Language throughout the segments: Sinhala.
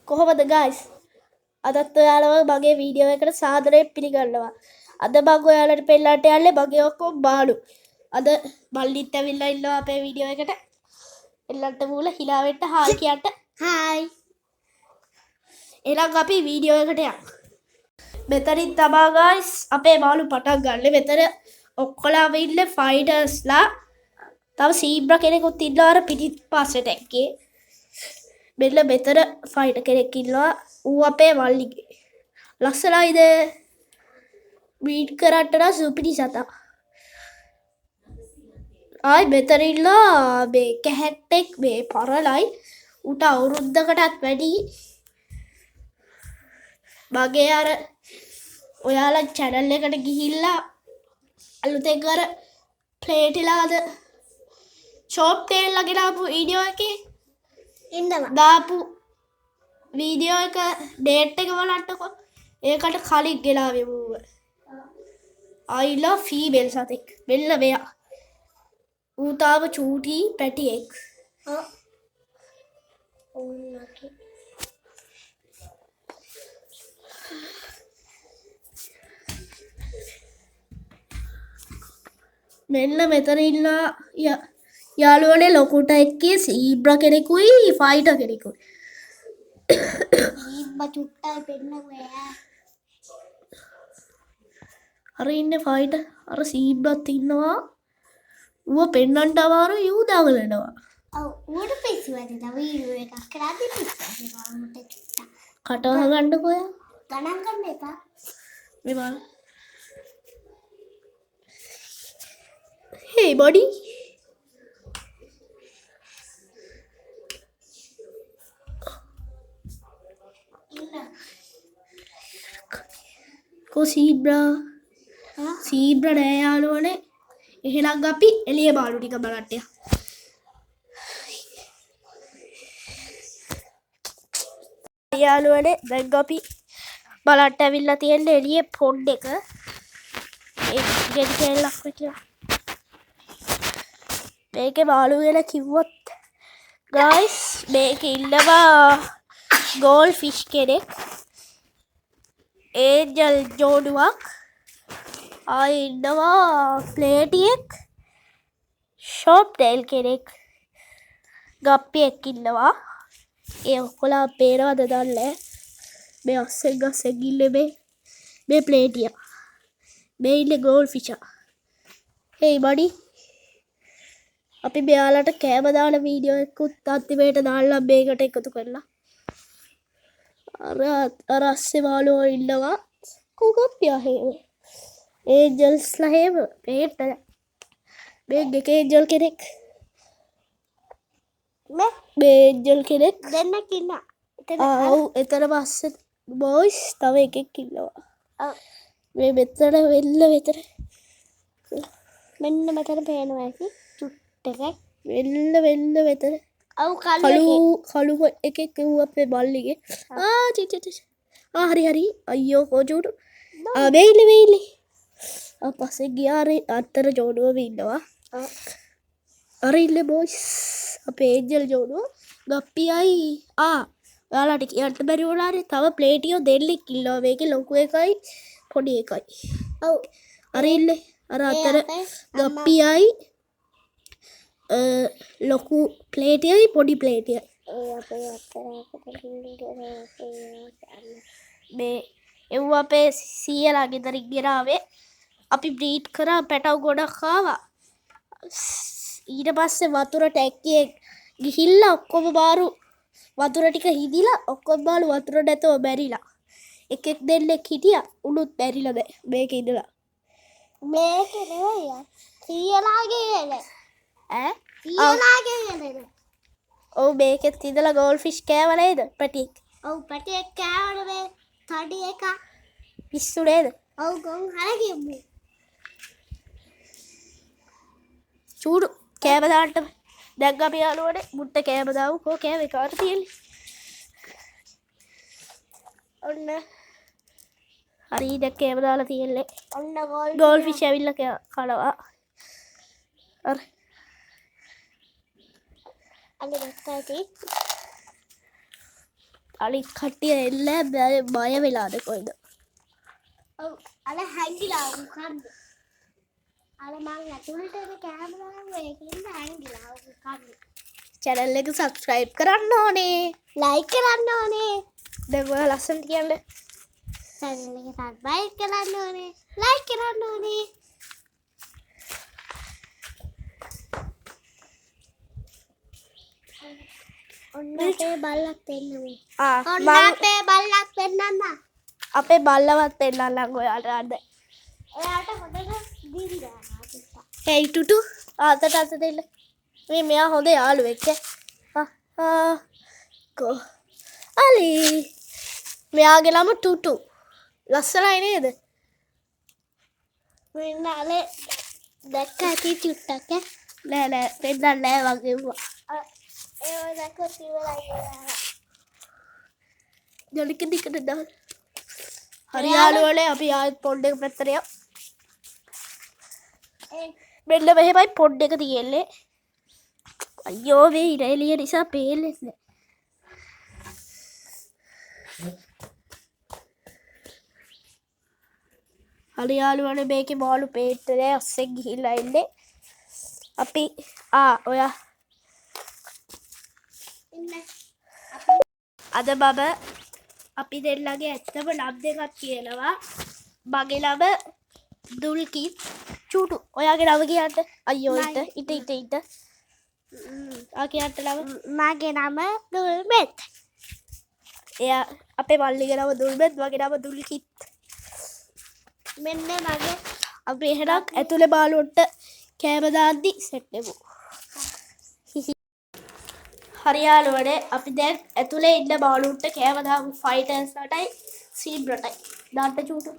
කොහොමද guys? අදත් ඔයාලව මගේ වීඩියෝ එකට සාදරයෙන් පිළිගන්නවා. අද මම ඔයාලට පෙන්නන්නට යන්නේ මගේ ඔක්කොම බාලු. අද මල්ලිත් ඇවිල්ලා ඉන්නවා අපේ වීඩියෝ එකට. එල්ලන්ට මූල හිලා වෙන්න හායි කියන්න. හායි. එහෙනම් අපි වීඩියෝ එකට යමු. මෙතනින් තමයි guys අපේ බාලු පටන් ගන්න. මෙතන ඔක්කොලාම ඉන්නේ ෆයිටර්ස්ලා. තව සීබ්‍රා කෙනෙකුත් ඉන්නවා අර පිටිපස්සට එක්කේ. මෙන්න මෙතන ෆයිටර් කෙනෙක් ඉන්නවා. ඌ අපේ මල්ලිගේ. ලස්සනයිද? බීට් කරන්න නම් සුපිරි සතා. ආයි මෙතන ඉන්නවා මේ කැහැට්ටෙක් මේ පරලයි. ඌට අවුරුද්දකටත් වැඩි. මගේ අර ඔයාලා channel එකට ගිහිල්ලා අලුතෙන් අර ප්ලේටිලාද ෂොප් තේල්ලා ගෙනාපු වීඩියෝ එකේ ඉන්නවා. දාපු වීඩියෝ එක ඩේට් එක බලන්නකො. ඒකට කලින් ගෙනාවේ ඌව. I love female සතෙක්. මෙන්න මෙයා. ඌ තාම චූටි පැටියෙක්. මෙන්න මෙතන ඉන්නා යාළුවනේ ලොකුට එක්කේ සීබ්‍රා කෙනෙකුයි ෆයිටර් කෙනෙකුයි. සීබ්‍රා චුට්ටයි පෙන්නනවා. අර ඉන්නේ ෆයිටර්. අර සීබ්‍රාත් ඉන්නවා. ඌව පෙන්නන්න අමාරුයි ඌ දඟලනවා. ඔව් ඌට පිස්සු වැදිලා වීඩියෝ එකක් කරද්දි පිස්සු වැදිලා ඌට චුට්ටා. කට වහගන්නකෝ යා. ගණන් ගන්න එපා. මේ බලන්න. Hey buddy. Ko zebra. Zebra නෑ යාළුවනේ. එහෙනම් අපි එළිය බාලු ටික බලන්න යමු. යාළුවනේ දැන් අපි බලන්න ඇවිල්ලා තියෙන්නේ එළියේ පොඩ් එක. ඒ ගෙඩි කෑල්ලක් විතර. මේකේ බාලු කියලා කිව්වොත් guys මේකේ ඉන්නවා gold fish කෙනෙක්. ඒන්ජල් ජෝඩුවක්. ආයි ඉන්නවා ප්ලේටියෙක්. ෂොප් ටේල් කෙනෙක්. ගප්පියෙක් ඉන්නවා. ඒ ඔක්කොලා පේනවද දන්නේ. මේ අස්සෙන් ගස්සෙන් ඉන්නේ මේ ප්ලේටියා. මේ ඉන්නේ gold fisher. Hey buddy. අපි මෙයාලට කෑම දාන වීඩියෝ එකකුත් අන්තිමේට දාලා මේකට එකතු කරලා. අර අස්සේ බාලුවෝ ඉන්නවා. කුගප්පියා හේම. ඒන්ජල්ස්ලා හේම පේන්න. මේ එක ඒන්ජල් කෙනෙක්. මේ ඒන්ජල් කෙනෙක් දෙන්නෙක් ඉන්නවා. ඔව් එතන පස්සේ බොයිස් තව එකෙක් ඉන්නවා. මේ මෙතන වෙල්ල මෙතන. මෙන්න මෙතන පේනවා ඇති චුට් එකක්. වෙල්ල මෙතන. ඔව් කළු එකෙක් ඌ අපේ මල්ලිගේ. හරි අයියෝ කොජුඩු. වෙයිලි. පස්සේ ගියා අතර ජෝඩුවම ඉන්නවා. අර ඉන්නේ බොයිස් අපේ ඒන්ජල් ජෝඩුව. ගප්පියයි ඔයාලට කියන්න බැරි වුණානේ තව ප්ලේටියෝ දෙන්නෙක් ඉන්නවා. මේකේ ලොකු එකයි පොඩි එකයි. ඔව් අර ඉන්නේ අර අතර ගප්පියයි ලොකු ප්ලේටියයි පොඩි ප්ලේටියයි. මේ එව් අපේ සීයලා ගෙදරින් ගෙනාවේ. අපි බ්‍රීඩ් කරා පැටව ගොඩක් ආවා. ඊට පස්සේ වතුර ටැක්කියේ ගිහිල්ලා ඔක්කොම බාරු වතුර ටික හිදිලා ඔක්කොම බාලු වතුර නැතුව මැරිලා. එකෙක් දෙන්නෙක් හිටියා. උනුත් මැරිලා දැන් මේකේ ඉඳලා. මේකේ නෙවෙයි සීයලාගේ නේ. සීයලාගේ නේ. ඔව් මේකෙත් ඉඳලා gold fish කෑව නේද පැටියෙක්? ඔව් පැටියෙක් කෑවනේ මේ තඩි එක. පිස්සු නේද? ඔව් ගොන් හරගෙමු. චූඩු කෑම දාන්න. දැන් අපි යාළුවනේ මුට්ට කෑම දාමු. කො කෑවේ කාට තියෙන්නේ? ඔන්න හරි දැන් කෑම දාලා තියෙන්නේ. ඔන්න gold fish ඇවිල්ලා කනවා. අර අනේ දැක්කයි. අනිත් කට්ටිය එල්ල බය වෙලාද කොයිද ඔව් අර හැංගිලා උන් කන්නේ. අර මං ඇතුළට එන කැමරාව ඒකින්ද හැංගිලා උන් කන්නේ. channel එක subscribe කරන්න ඕනේ ලයික් කරන්න ඕනේ. දැන් ඔයා ලස්සනට කියන්න channel එක subscribe කරන්න ඕනේ. ලයික් කරන්න ඕනේ. ඔන්න අපේ බල්ලක් පෙන්නුනේ. ඔන්න අපේ බල්ලක් පෙන්නන්න. අපේ බල්ලවත් පෙන්නන්නම් ඔයාලට අද එයාට හොඳට දින්දා නාටිස්සා. hey ටුටු ආතට අත දෙන්න මේ මෙයා හොඳ යාළුවෙක් කෝ අලි මෙයාගේ නම ටුටු ලස්සනයි නේද මෙන්න අලේ දැක්ක ඇති චුට්ටක් නෑ නෑ පෙන්නන්න නෑ වගේ ඒ දැක්කොත් ඉවරයි. ජොලික දිකට දාන්න හරි යාළුවනේ අපි ආයෙත් පොඩ් එක පැත්තට යමු මෙන්න මෙහෙමයි පොඩ් එක තියෙන්නේ අයියෝ මේ ඉර එළිය නිසා පේන්නේ නැහැ හරි යාළුවනේ මේකේ මාළු පේන්නේ නැහැ අස්සෙන් ගිහිල්ලා ඉන්නේ අපි ඔයා අද බබ අපි දෙල්ලගේ ඇත්තම නම් දෙකක් කියනවා මගේ නම දුල්කිත් චූටු ඔයාගේ නම කියන්න අයියෝ ඉත කියන්න නම මගේ නම දුල්මෙත්. එයා අපේ මල්ලිගේ නම දුල්මෙත් මගේ නම දුල්කිත් මෙන්න මගේ අපි එහෙනම් ඇතුලේ බාලුවන්ට කෑම දාද්දි සෙට් වෙමු හරි යාළුවනේ අපි දැන් ඇතුලේ ඉන්න බාලුවන්ට කෑම දාමු ෆයිටර්ස්ලටයි සීබ්‍රටයි දාන්න චූටු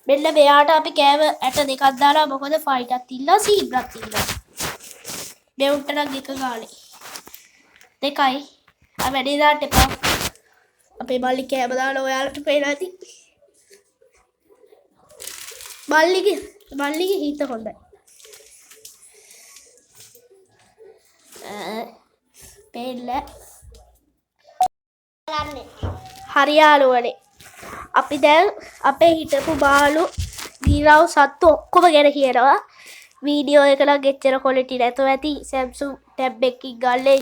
මෙන්න මෙයාට අපි කෑම ඇට දෙකක් දාලා මොකද ෆයිටත් ඉන්නවා සීබ්‍රත් ඉන්නවා දෙවුන්ට නම් එක ගානේ දෙකයි වැඩි දාන්න එපා අපේ මල්ලි කෑම දාලා ඔයාලට පේනවා ඇති මල්ලිගේ හිත හොඳයි පේන්න හරි යාළුවනේ අපි දැන් අපේ හිටපු බාලු ගිරව් සත්තු ඔක්කොම ගැන කියනවා වීඩියෝ එක නම් එච්චර ක්වොලිටි නැතුව ඇති Samsung tab එකකින් ගල්ලේ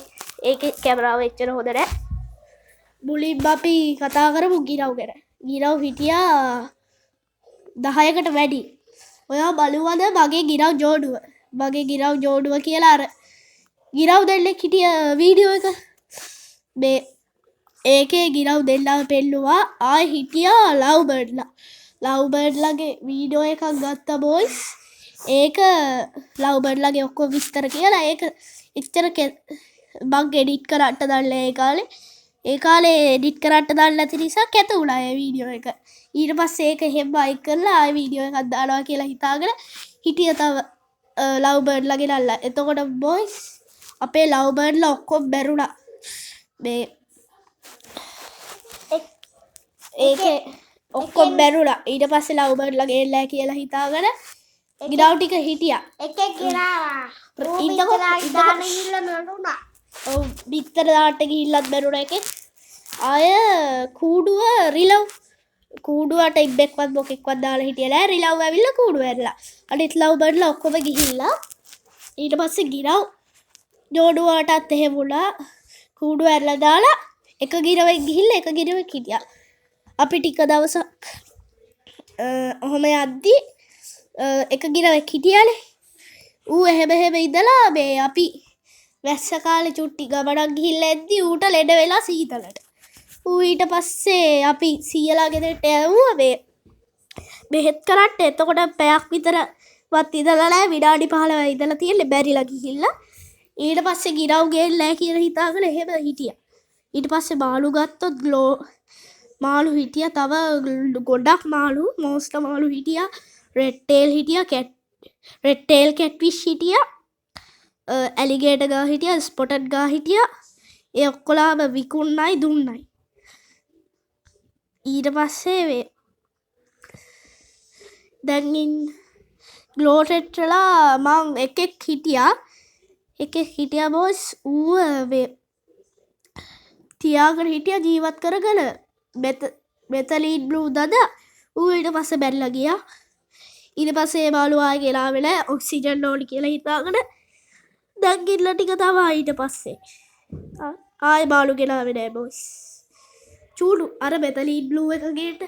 ඒකේ කැමරාව එච්චර හොඳ නැහැ මුලින්ම අපි කතා කරමු ගිරව් ගැන ගිරව් හිටියා 10කට වැඩි ඔයා බලුවද මගේ ගිරව් ජෝඩුව කියලා අර ගිරව් දෙල්ලෙක් හිටිය වීඩියෝ එක මේ ඒකේ ගිරව් දෙල්ලම පෙන්නුවා ආය හිටියා ලව්බර්ඩ්ලගේ වීඩියෝ එකක් ගත්තා බොයිස් ඒක ලව්බර්ඩ්ලගේ ඔක්කොම විස්තර කියලා ඒක එච්චර මං එඩිට් කරන්න දන්නේ ඒ කාලේ එඩිට් කරන්න දන්නේ නැති නිසා කැත වුණා ඒ වීඩියෝ එක ඊට පස්සේ ඒක එහෙම අයික් කරලා ආය වීඩියෝ එකක් දානවා කියලා හිතාගෙන හිටිය තව ලව්බර්ඩ්ලගේ නල්ලා එතකොට බොයිස් අපේ ලව්බර්ඩ්ලා ඔක්කොම බැරුණා මේ ඒකේ ඔක්කොම බැරුණා ඊට පස්සේ ලව්බර්ඩ්ලා ගෙල්ලා කියලා හිතාගෙන ගිරව් ටික හිටියා එකෙක් ගිරාවා ඉන්නකොට දාන ගිල්ල මරුණා. ඔව් බිත්තර දාට ගිහිල්ලත් බැරුණා එකේ ආය කූඩුව කූඩුවට ඉබ්බෙක්වත් මොකෙක්වත් දාලා හිටියේ නෑ රිලව් ඇවිල්ලා කූඩුව ඇරලා අනිත් ලව්බර්ඩ්ලා ඔක්කොම ගිහිල්ලා ඊට පස්සේ ගිරව් ජෝඩුවටත් එහෙම වුණා කූඩුව ඇරලා දාලා එක ගිරවෙක් ගිහිල්ලා එක ගිරවෙක් හිටියා අපි ටික දවසක් ඔහොම යද්දි එක ගිරවෙක් හිටියානේ ඌ එහෙම ඉඳලා මේ අපි වැස්ස කාලේ චුට්ටි ගමනක් ගිහිල්ලා එද්දි ඌට ලෙඩ වෙලා සීතලට ඌ ඊට පස්සේ අපි සීයලා ගෙදරට යවුවා මේ බෙහෙත් කරන්න එතකොට පැයක් විතරවත් ඉඳලා නැහැ විනාඩි 15 ඉඳලා තියෙන්නේ බැරිලා ගිහිල්ලා ඊට පස්සේ ගිරව් ගෙල්ලා කියලා හිතාගෙන එහෙම හිටියා ඊට පස්සේ මාළු ගත්තොත් මාළු හිටියා තව ගොඩක් මාළු මෝස්ටර් මාළු හිටියා රෙඩ් ටේල් හිටියා රෙඩ් ටේල් කැට්ෆිෂ් හිටියා ඇලිගේටර් ගා හිටියා ස්පොටඩ් ගා හිටියා ඒ ඔක්කොලාම විකුණනයි දුන්නයි ඊට පස්සේ දැන් ග්ලෝටෙට්ටලා මං එකෙක් හිටියා බොස් ඌ තියාගෙන හිටියා ජීවත් කරගෙන මෙතලීන් බ්ලූ දද ඌ ඊට පස්සේ බැරිලා ගියා. ඊට පස්සේ මාළු ආයෙ ගෙලාවෙල ඔක්සිජන් ඕනි කියලා හිතාගෙන දැන් ගිල්ල ටික තමයි ඊට පස්සේ ආයෙ මාළු ගෙලාවේ නෑ බොයිස්. චූඩු අර මෙතලීන් බ්ලූ එක ගේට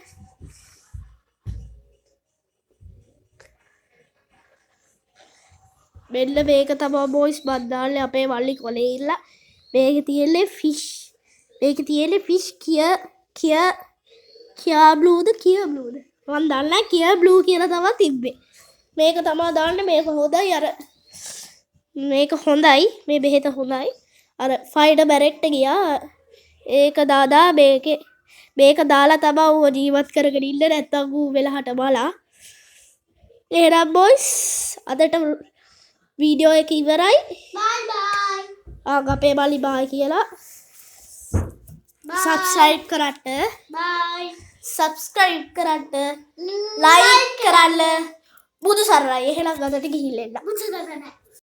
මෙන්න මේක තමයි බොයිස් මන් දාන්නේ අපේ වල්ලි කොලේ ඉල්ලා. මේක තියෙන්නේ ෆිෂ්. මේක තියෙන්නේ ෆිෂ් කියා බ්ලූද මන් දන්නේ කියා බ්ලූ කියලා තමයි තිබ්බේ. මේක තමයි දාන්නේ. මේක හොඳයි. අර මේක හොඳයි. මේ බෙහෙත හොඳයි. අර ෆයිඩර් බැරෙට්ට ගියා. ඒක දාදා මේක දාලා තමයි ඌ ජීවත් කරගෙන ඉන්නේ. නැත්තම් ඌ වෙලහට බලා. එහෙනම් බොයිස් අදට වීඩියෝ එක ඉවරයි. බයි අපේ බලි බායි කියලා සබ්ස්ක්‍රයිබ් කරන්න. බයි සබ්ස්ක්‍රයිබ් කරන්න. ලයික් කරන්න. බුදු සරණයි. එහෙනම් අදට ගිහිල්ලා එන්න. මුච කරන්න